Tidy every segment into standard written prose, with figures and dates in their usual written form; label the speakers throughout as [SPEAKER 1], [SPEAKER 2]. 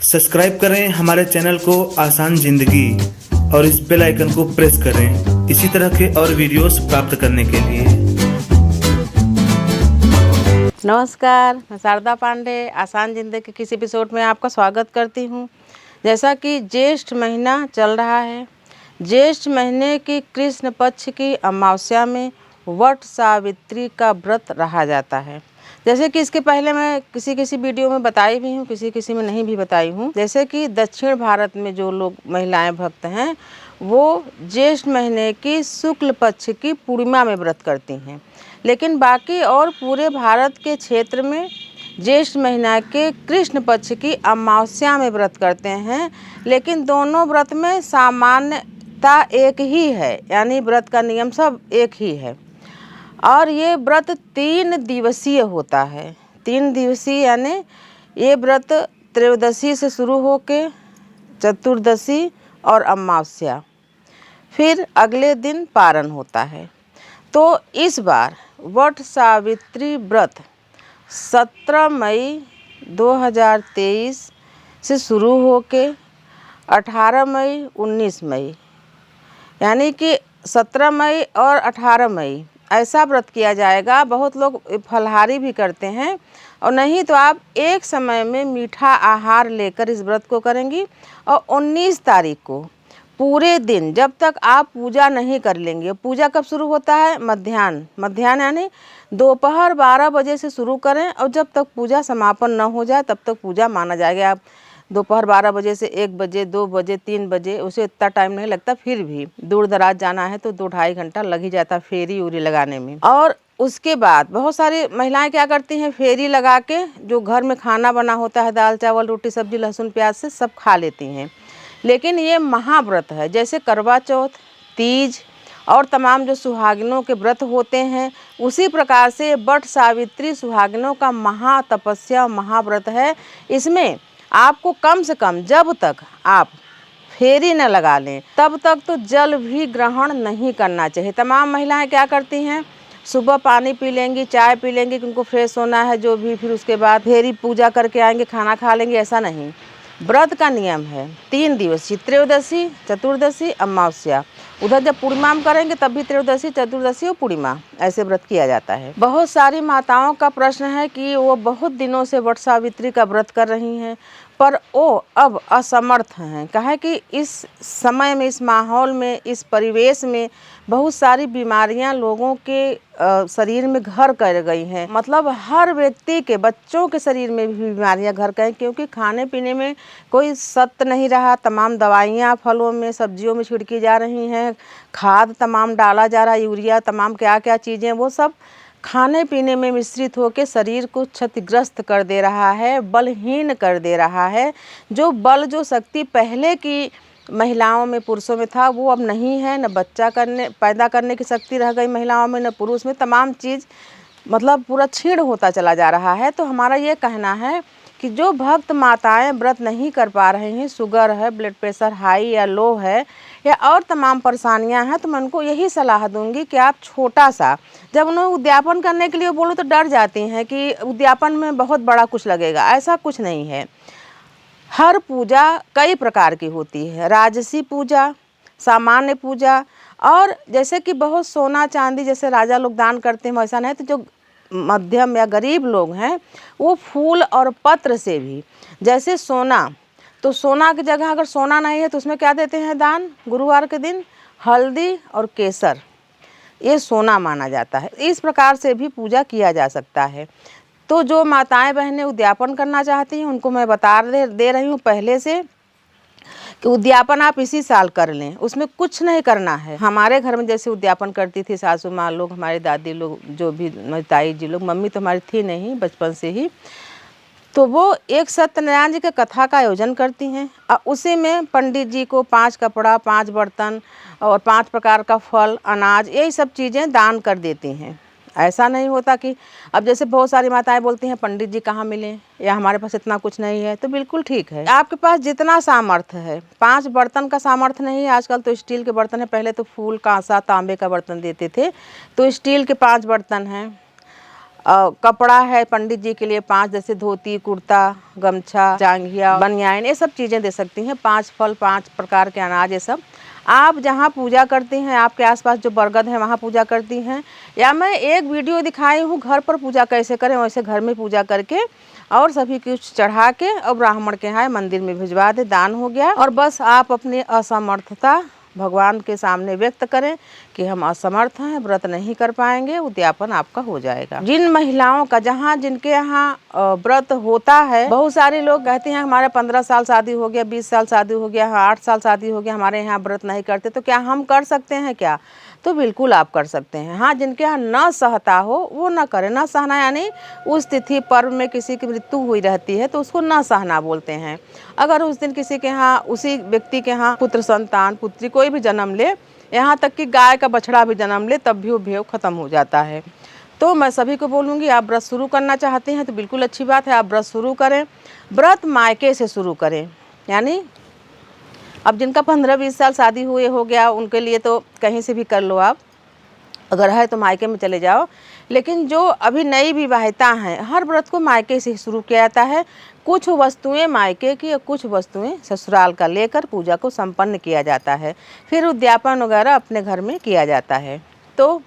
[SPEAKER 1] Subscribe करें हमारे channel को आसान जिंदगी और इस बेल आइकन को प्रेस करें इसी तरह के और वीडियोस प्राप्त करने के लिए।
[SPEAKER 2] नमस्कार, मैं शारदा पांडे आसान जिंदगी के किसी एपिसोड में आपका स्वागत करती हूँ। जैसा कि ज्येष्ठ महीना चल रहा है, ज्येष्ठ महीने की कृष्ण पक्ष की अमावस्या में वट सावित्री का व्रत रहा जाता है। जैसे कि इसके पहले मैं किसी वीडियो में बताई भी हूँ, किसी में नहीं भी बताई हूँ। जैसे कि दक्षिण भारत में जो लोग महिलाएं भक्त हैं वो ज्येष्ठ महीने की शुक्ल पक्ष की पूर्णिमा में व्रत करती हैं, लेकिन बाकी और पूरे भारत के क्षेत्र में ज्येष्ठ महीना के कृष्ण पक्ष की अमावस्या में व्रत करते हैं। लेकिन दोनों व्रत में सामान्यता एक ही है, यानी व्रत का नियम सब एक ही है। और ये व्रत 3 दिवसीय होता है। 3 दिवसीय यानी ये व्रत त्रयोदशी से शुरू होके चतुर्दशी और अमावस्या, फिर अगले दिन पारण होता है। तो इस बार वट सावित्री व्रत 17 मई 2023 से शुरू होके 18 मई 19 मई, यानी कि 17 मई और 18 मई ऐसा व्रत किया जाएगा। बहुत लोग फलाहारी भी करते हैं, और नहीं तो आप एक समय में मीठा आहार लेकर इस व्रत को करेंगी। और 19 तारीख को पूरे दिन जब तक आप पूजा नहीं कर लेंगे, पूजा कब शुरू होता है? मध्याह्न यानी दोपहर 12 बजे से शुरू करें, और जब तक पूजा समापन न हो जाए तब तक पूजा माना जाएगा। आप दोपहर 12 बजे से 1 बजे 2 बजे 3 बजे, उसे इतना टाइम नहीं लगता। फिर भी दूर दराज जाना है तो 2-2.5 घंटा लग ही जाता फेरी उरी लगाने में। और उसके बाद बहुत सारी महिलाएं क्या करती हैं, फेरी लगा के जो घर में खाना बना होता है, दाल चावल रोटी सब्जी लहसुन प्याज से सब खा लेती हैं। लेकिन ये महाव्रत है, जैसे करवा चौथ, तीज और तमाम जो सुहागिनों के व्रत होते हैं, उसी प्रकार से वट सावित्री सुहागिनों का महातपस्या महाव्रत है। इसमें आपको कम से कम जब तक आप फेरी न लगा लें तब तक तो जल भी ग्रहण नहीं करना चाहिए। तमाम महिलाएं क्या करती हैं, सुबह पानी पी लेंगी, चाय पी लेंगी कि उनको फ्रेश होना है जो भी, फिर उसके बाद फेरी पूजा करके आएंगे, खाना खा लेंगे। ऐसा नहीं, व्रत का नियम है 3 दिवसीय, त्रयोदशी चतुर्दशी अमावस्या। उधर जब पूर्णिमा में करेंगे तब भी त्रयोदशी चतुर्दशी और पूर्णिमा ऐसे व्रत किया जाता है। बहुत सारी माताओं का प्रश्न है कि वो बहुत दिनों से वट सावित्री का व्रत कर रही हैं, पर वो अब असमर्थ हैं। कहे कि इस समय में, इस माहौल में, इस परिवेश में बहुत सारी बीमारियां लोगों के शरीर में घर कर गई हैं। मतलब हर व्यक्ति के, बच्चों के शरीर में भी बीमारियां घर गई, क्योंकि खाने पीने में कोई सत्य नहीं रहा। तमाम दवाइयां फलों में सब्जियों में छिड़की जा रही हैं, खाद तमाम डाला जा रहा है, यूरिया तमाम क्या क्या चीज़ें, वो सब खाने पीने में मिश्रित होकर शरीर को क्षतिग्रस्त कर दे रहा है, बलहीन कर दे रहा है। जो बल, जो शक्ति पहले की महिलाओं में, पुरुषों में था, वो अब नहीं है। न बच्चा पैदा करने की शक्ति रह गई महिलाओं में, न पुरुष में। तमाम चीज़ मतलब पूरा क्षीण होता चला जा रहा है। तो हमारा ये कहना है कि जो भक्त माताएं व्रत नहीं कर पा रहे हैं, शुगर है, ब्लड प्रेशर हाई या लो है, या और तमाम परेशानियां हैं, तो मैं उनको यही सलाह दूंगी कि आप छोटा सा, जब उन्हें उद्यापन करने के लिए बोलो तो डर जाती हैं कि उद्यापन में बहुत बड़ा कुछ लगेगा। ऐसा कुछ नहीं है। हर पूजा कई प्रकार की होती है, राजसी पूजा, सामान्य पूजा, और जैसे कि बहुत सोना चांदी जैसे राजा लोग दान करते हैं, वैसा नहीं। तो जो मध्यम या गरीब लोग हैं वो फूल और पत्र से भी, जैसे सोना, तो सोना की जगह अगर सोना नहीं है तो उसमें क्या देते हैं दान? गुरुवार के दिन हल्दी और केसर, ये सोना माना जाता है। इस प्रकार से भी पूजा किया जा सकता है। तो जो माताएं बहनें उद्यापन करना चाहती हैं उनको मैं बता दे रही हूँ पहले से कि उद्यापन आप इसी साल कर लें, उसमें कुछ नहीं करना है। हमारे घर में जैसे उद्यापन करती थी सासू माँ लोग, हमारी दादी लोग, जो भी मेरी ताई जी लोग, मम्मी तो हमारी थी नहीं बचपन से ही, तो वो एक सत्यनारायण जी के कथा का आयोजन करती हैं, और उसी में पंडित जी को 5 कपड़ा, 5 बर्तन और 5 प्रकार का फल, अनाज, यही सब चीज़ें दान कर देती हैं। ऐसा नहीं होता कि अब जैसे बहुत सारी माताएं बोलती हैं पंडित जी कहाँ मिलें, या हमारे पास इतना कुछ नहीं है। तो बिल्कुल ठीक है, आपके पास जितना सामर्थ्य है। 5 बर्तन का सामर्थ्य नहीं है, आजकल तो स्टील के बर्तन है, पहले तो फूल, कांसा, तांबे का बर्तन देते थे, तो स्टील के 5 बर्तन हैं। कपड़ा है पंडित जी के लिए 5, जैसे धोती, कुर्ता, गमछा, जांघिया, बनियान, ये सब चीज़ें दे सकती हैं। 5 फल, 5 प्रकार के अनाज, ये सब आप जहाँ पूजा करती हैं, आपके आसपास जो बरगद है वहाँ पूजा करती हैं, या मैं एक वीडियो दिखाई हूँ घर पर पूजा कैसे करें, वैसे घर में पूजा करके और सभी कुछ चढ़ा के और ब्राह्मण के यहाँ मंदिर में भिजवा दे, दान हो गया। और बस आप अपनी असमर्थता भगवान के सामने व्यक्त करें कि हम असमर्थ हैं, व्रत नहीं कर पाएंगे, उद्यापन आपका हो जाएगा। जिन महिलाओं का जिनके यहाँ व्रत होता है, बहुत सारे लोग कहते हैं हमारे 15 साल शादी हो गया, 20 साल शादी हो गया, 8 साल शादी हो गया, हमारे यहाँ व्रत नहीं करते, तो क्या हम कर सकते हैं क्या? तो बिल्कुल आप कर सकते हैं। हाँ, जिनके यहाँ न सहता हो वो न करें। न सहना यानी उस तिथि पर्व में किसी की मृत्यु हुई रहती है तो उसको न सहना बोलते हैं। अगर उस दिन किसी के यहाँ, उसी व्यक्ति के यहाँ पुत्र संतान, पुत्री कोई भी जन्म ले, यहाँ तक कि गाय का बछड़ा भी जन्म ले, तब भी वो भेव खत्म हो जाता है। तो मैं सभी को बोलूँगी, आप व्रत शुरू करना चाहते हैं तो बिल्कुल अच्छी बात है, आप व्रत शुरू करें। व्रत मायके से शुरू करें, यानी अब जिनका 15-20 साल शादी हुए हो गया उनके लिए तो कहीं से भी कर लो आप, अगर है तो मायके में चले जाओ। लेकिन जो अभी नई विवाहिता हैं, हर व्रत को मायके से शुरू किया जाता है। कुछ वस्तुएं मायके की और कुछ वस्तुएं ससुराल का लेकर पूजा को संपन्न किया जाता है, फिर उद्यापन वगैरह अपने घर में किया जाता है। तो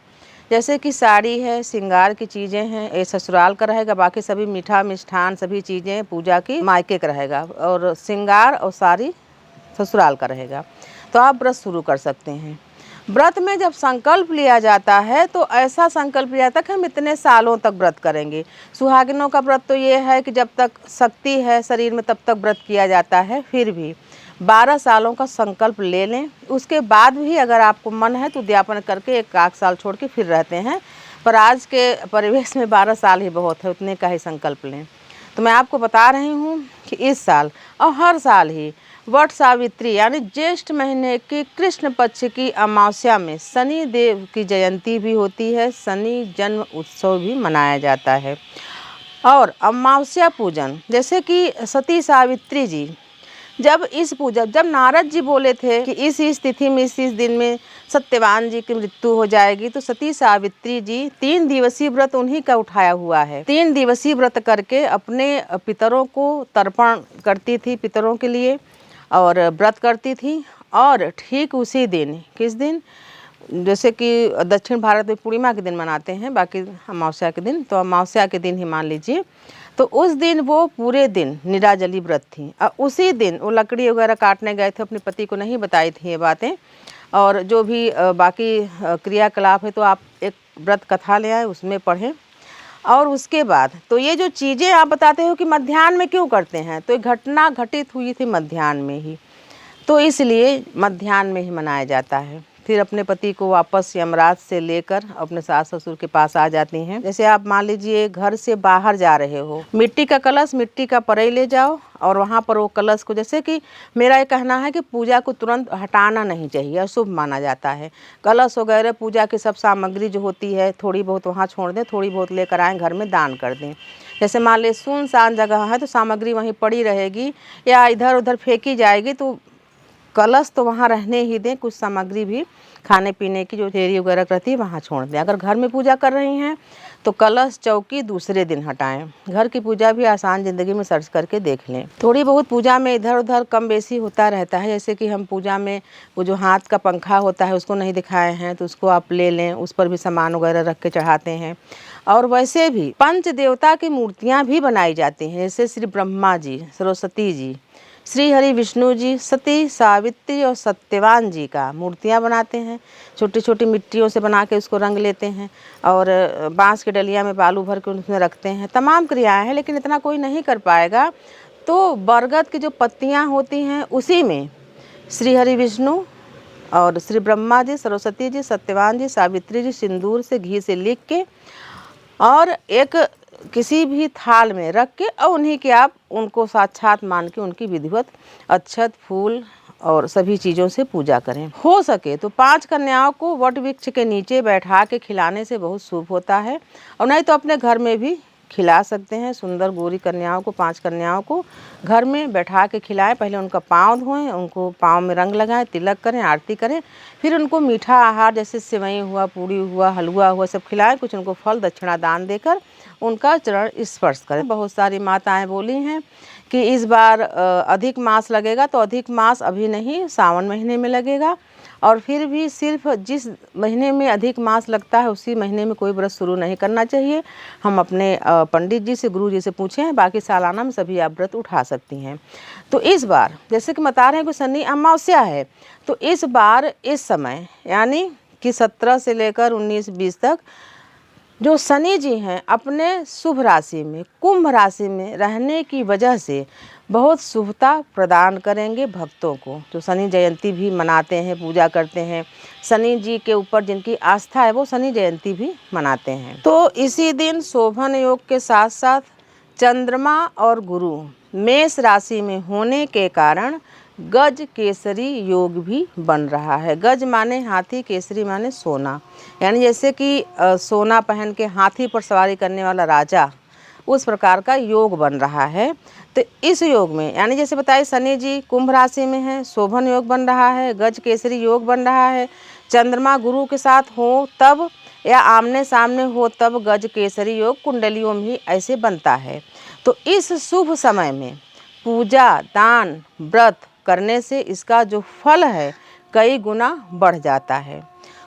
[SPEAKER 2] जैसे कि साड़ी है, श्रृंगार की चीज़ें हैं, ये ससुराल का रहेगा, बाकी सभी मीठा मिष्ठान सभी चीज़ें पूजा की मायके का रहेगा, और श्रृंगार और साड़ी ससुराल का रहेगा। तो आप व्रत शुरू कर सकते हैं। व्रत में जब संकल्प लिया जाता है तो ऐसा संकल्प लिया जाता है कि हम इतने सालों तक व्रत करेंगे। सुहागिनों का व्रत तो ये है कि जब तक शक्ति है शरीर में तब तक व्रत किया जाता है, फिर भी 12 सालों का संकल्प ले लें। उसके बाद भी अगर आपको मन है तो उद्यापन करके 1 साल छोड़ के फिर रहते हैं, पर आज के परिवेश में 12 साल ही बहुत है, उतने का ही संकल्प लें। तो मैं आपको बता रही हूँ कि इस साल और हर साल ही वट सावित्री यानी ज्येष्ठ महीने की कृष्ण पक्ष की अमावस्या में शनि देव की जयंती भी होती है, शनि जन्म उत्सव भी मनाया जाता है। और अमावस्या पूजन, जैसे कि सती सावित्री जी, जब नारद जी बोले थे कि इस तिथि में इस दिन में सत्यवान जी की मृत्यु हो जाएगी, तो सती सावित्री जी 3 दिवसीय व्रत उन्हीं का उठाया हुआ है। 3 दिवसीय व्रत करके अपने पितरों को तर्पण करती थी, पितरों के लिए, और व्रत करती थी। और ठीक उसी दिन, किस दिन, जैसे कि दक्षिण भारत में पूर्णिमा के दिन मनाते हैं, बाकी अमावस्या के दिन, तो अमावस्या के दिन ही मान लीजिए, तो उस दिन वो पूरे दिन निराजली व्रत थी। और उसी दिन वो लकड़ी वगैरह काटने गए थे, अपने पति को नहीं बताई थी ये बातें, और जो भी बाकी क्रियाकलाप है तो आप एक व्रत कथा ले आए, उसमें पढ़ें। और उसके बाद तो ये जो चीज़ें आप बताते हो कि मध्याह्न में क्यों करते हैं, तो ये घटना घटित हुई थी मध्याह्न में ही, तो इसलिए मध्याह्न में ही मनाया जाता है। फिर अपने पति को वापस यमराज से लेकर अपने सास ससुर के पास आ जाती हैं। जैसे आप मान लीजिए घर से बाहर जा रहे हो, मिट्टी का कलश, मिट्टी का परई ले जाओ, और वहाँ पर वो कलश को, जैसे कि मेरा ये कहना है कि पूजा को तुरंत हटाना नहीं चाहिए, अशुभ माना जाता है। कलश वगैरह पूजा की सब सामग्री जो होती है थोड़ी बहुत वहाँ छोड़ दें, थोड़ी बहुत लेकर आएँ, घर में दान कर दें। जैसे मान लीजिए सुनसान जगह है तो सामग्री वहीं पड़ी रहेगी या इधर उधर फेंकी जाएगी, तो कलश तो वहाँ रहने ही दें, कुछ सामग्री भी खाने पीने की जो थेरी वगैरह रहती है वहाँ छोड़ दें। अगर घर में पूजा कर रही हैं तो कलश चौकी दूसरे दिन हटाएं। घर की पूजा भी आसान ज़िंदगी में सर्च करके देख लें। थोड़ी बहुत पूजा में इधर उधर कम बेसी होता रहता है, जैसे कि हम पूजा में वो जो हाथ का पंखा होता है उसको नहीं दिखाए हैं तो उसको आप ले लें, उस पर भी सामान वगैरह रख के चढ़ाते हैं। और वैसे भी पंच देवता की मूर्तियाँ भी बनाई जाती हैं, जैसे श्री ब्रह्मा जी, सरस्वती जी, श्री हरि विष्णु जी, सती सावित्री और सत्यवान जी का मूर्तियाँ बनाते हैं। छोटी छोटी मिट्टियों से बना के उसको रंग लेते हैं और बांस के डलिया में बालू भर के उसमें रखते हैं। तमाम क्रियाएं हैं, लेकिन इतना कोई नहीं कर पाएगा, तो बरगद की जो पत्तियाँ होती हैं उसी में श्री हरि विष्णु और श्री ब्रह्मा जी, सरस्वती जी, सत्यवान जी, सावित्री जी सिंदूर से घी से लिख के और एक किसी भी थाल में रख के और उन्हीं के आप उनको साक्षात मान के उनकी विधिवत अक्षत फूल और सभी चीज़ों से पूजा करें। हो सके तो 5 कन्याओं को वट वृक्ष के नीचे बैठा के खिलाने से बहुत शुभ होता है, और नहीं तो अपने घर में भी खिला सकते हैं। सुंदर गोरी कन्याओं को, 5 कन्याओं को घर में बैठा के खिलाएं। पहले उनका पाँव धोएं, उनको पाँव में रंग लगाएं, तिलक करें, आरती करें, फिर उनको मीठा आहार जैसे सेवई हुआ, पूड़ी हुआ, हलवा हुआ सब खिलाएं। कुछ उनको फल दक्षिणा दान देकर उनका चरण स्पर्श करें। बहुत सारी माताएं बोली हैं कि इस बार अधिक मास लगेगा, तो अधिक मास अभी नहीं, सावन महीने में लगेगा। और फिर भी सिर्फ जिस महीने में अधिक मास लगता है उसी महीने में कोई व्रत शुरू नहीं करना चाहिए। हम अपने पंडित जी से, गुरु जी से पूछे हैं, बाकी सालाना में सभी आप व्रत उठा सकती हैं। तो इस बार जैसे कि बता रहे हैं कि शनि अमावस्या है, तो इस बार इस समय यानी कि 17 से लेकर 19-20 तक जो शनि जी हैं अपने शुभ राशि में, कुंभ राशि में रहने की वजह से बहुत शुभता प्रदान करेंगे भक्तों को। जो शनि जयंती भी मनाते हैं, पूजा करते हैं, शनि जी के ऊपर जिनकी आस्था है वो शनि जयंती भी मनाते हैं। तो इसी दिन शोभन योग के साथ साथ चंद्रमा और गुरु मेष राशि में होने के कारण गज केसरी योग भी बन रहा है। गज माने हाथी, केसरी माने सोना, यानी जैसे कि सोना पहन के हाथी पर सवारी करने वाला राजा, उस प्रकार का योग बन रहा है। तो इस योग में यानी जैसे बताइए शनि जी कुंभ राशि में है, शोभन योग बन रहा है, गज केसरी योग बन रहा है, चंद्रमा गुरु के साथ हो तब या आमने सामने हो तब गज केसरी योग कुंडलियों में ही ऐसे बनता है। तो इस शुभ समय में पूजा, दान, व्रत करने से इसका जो फल है कई गुना बढ़ जाता है।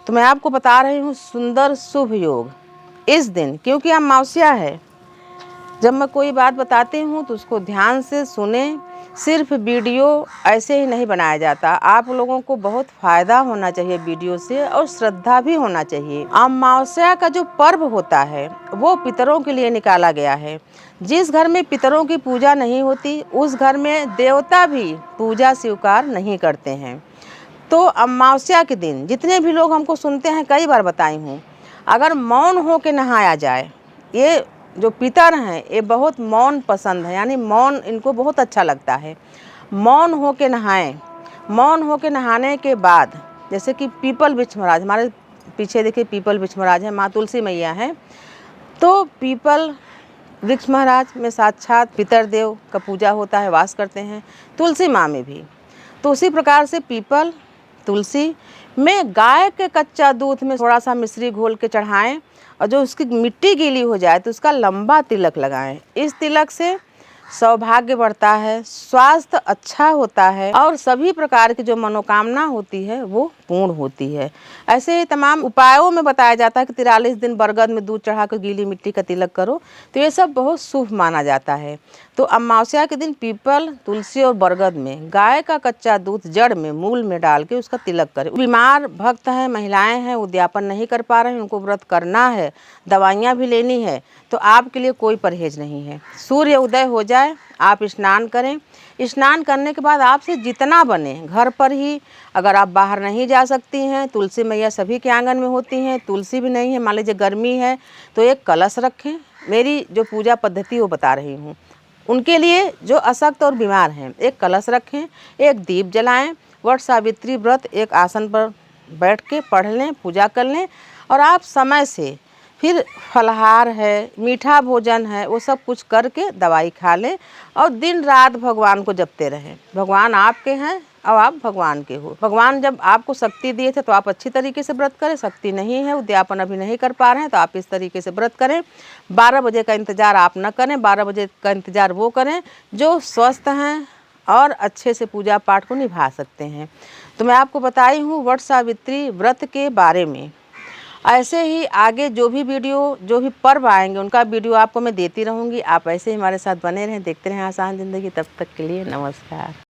[SPEAKER 2] तो मैं आपको बता रही हूँ सुंदर शुभ योग इस दिन, क्योंकि अमावस्या है। जब मैं कोई बात बताती हूँ तो उसको ध्यान से सुने। सिर्फ वीडियो ऐसे ही नहीं बनाया जाता, आप लोगों को बहुत फ़ायदा होना चाहिए वीडियो से और श्रद्धा भी होना चाहिए। अमावस्या का जो पर्व होता है वो पितरों के लिए निकाला गया है। जिस घर में पितरों की पूजा नहीं होती उस घर में देवता भी पूजा स्वीकार नहीं करते हैं। तो अमावस्या के दिन जितने भी लोग हमको सुनते हैं, कई बार बताई हूँ, अगर मौन हो के नहाया जाए, ये जो पितर हैं ये बहुत मौन पसंद है, यानी मौन इनको बहुत अच्छा लगता है। मौन हो के नहाएं। मौन हो के नहाने के बाद जैसे कि पीपल वृक्ष महाराज, हमारे पीछे देखिए पीपल वृक्ष महाराज है, माँ तुलसी मैया हैं, तो पीपल वृक्ष महाराज में साक्षात पितरदेव का पूजा होता है, वास करते हैं। तुलसी माँ में भी तो उसी प्रकार से पीपल, तुलसी में गाय के कच्चा दूध में थोड़ा सा मिश्री घोल के चढ़ाएं और जो उसकी मिट्टी गीली हो जाए तो उसका लंबा तिलक लगाएं। इस तिलक से सौभाग्य बढ़ता है, स्वास्थ्य अच्छा होता है और सभी प्रकार की जो मनोकामना होती है वो पूर्ण होती है। ऐसे ही तमाम उपायों में बताया जाता है कि 43 दिन बरगद में दूध चढ़ाकर गीली मिट्टी का तिलक करो, तो ये सब बहुत शुभ माना जाता है। तो अमावस्या के दिन पीपल, तुलसी और बरगद में गाय का कच्चा दूध जड़ में, मूल में डाल के उसका तिलक करें। बीमार भक्त हैं, महिलाएं हैं, उद्यापन नहीं कर पा रहे हैं, उनको व्रत करना है, दवाइयाँ भी लेनी है, तो आपके लिए कोई परहेज नहीं है। सूर्य उदय हो जाए आप स्नान करें। स्नान करने के बाद आपसे जितना बने घर पर ही, अगर आप बाहर नहीं जा सकती हैं, तुलसी मैया सभी के आंगन में होती हैं, तुलसी भी नहीं है, मान लीजिए गर्मी है तो एक कलश रखें। मेरी जो पूजा पद्धति वो बता रही हूँ, उनके लिए जो अशक्त और बीमार हैं एक कलश रखें, एक दीप जलाएं, वट सावित्री व्रत एक आसन पर बैठ के पढ़ लें, पूजा कर लें और आप समय से फिर फलाहार है, मीठा भोजन है, वो सब कुछ करके दवाई खा लें और दिन रात भगवान को जपते रहें। भगवान आपके हैं और आप भगवान के हो। भगवान जब आपको शक्ति दिए थे तो आप अच्छी तरीके से व्रत करें, शक्ति नहीं है, उद्यापन अभी नहीं कर पा रहे हैं तो आप इस तरीके से व्रत करें। 12 बजे का इंतज़ार आप न करें, 12 बजे का इंतज़ार वो करें जो स्वस्थ हैं और अच्छे से पूजा पाठ को निभा सकते हैं। तो मैं आपको बताई हूँ वट सावित्री व्रत के बारे में। ऐसे ही आगे जो भी वीडियो, जो भी पर्व आएंगे उनका वीडियो आपको मैं देती रहूँगी। आप ऐसे ही हमारे साथ बने रहें, देखते रहें आसान ज़िंदगी। तब तक के लिए नमस्कार।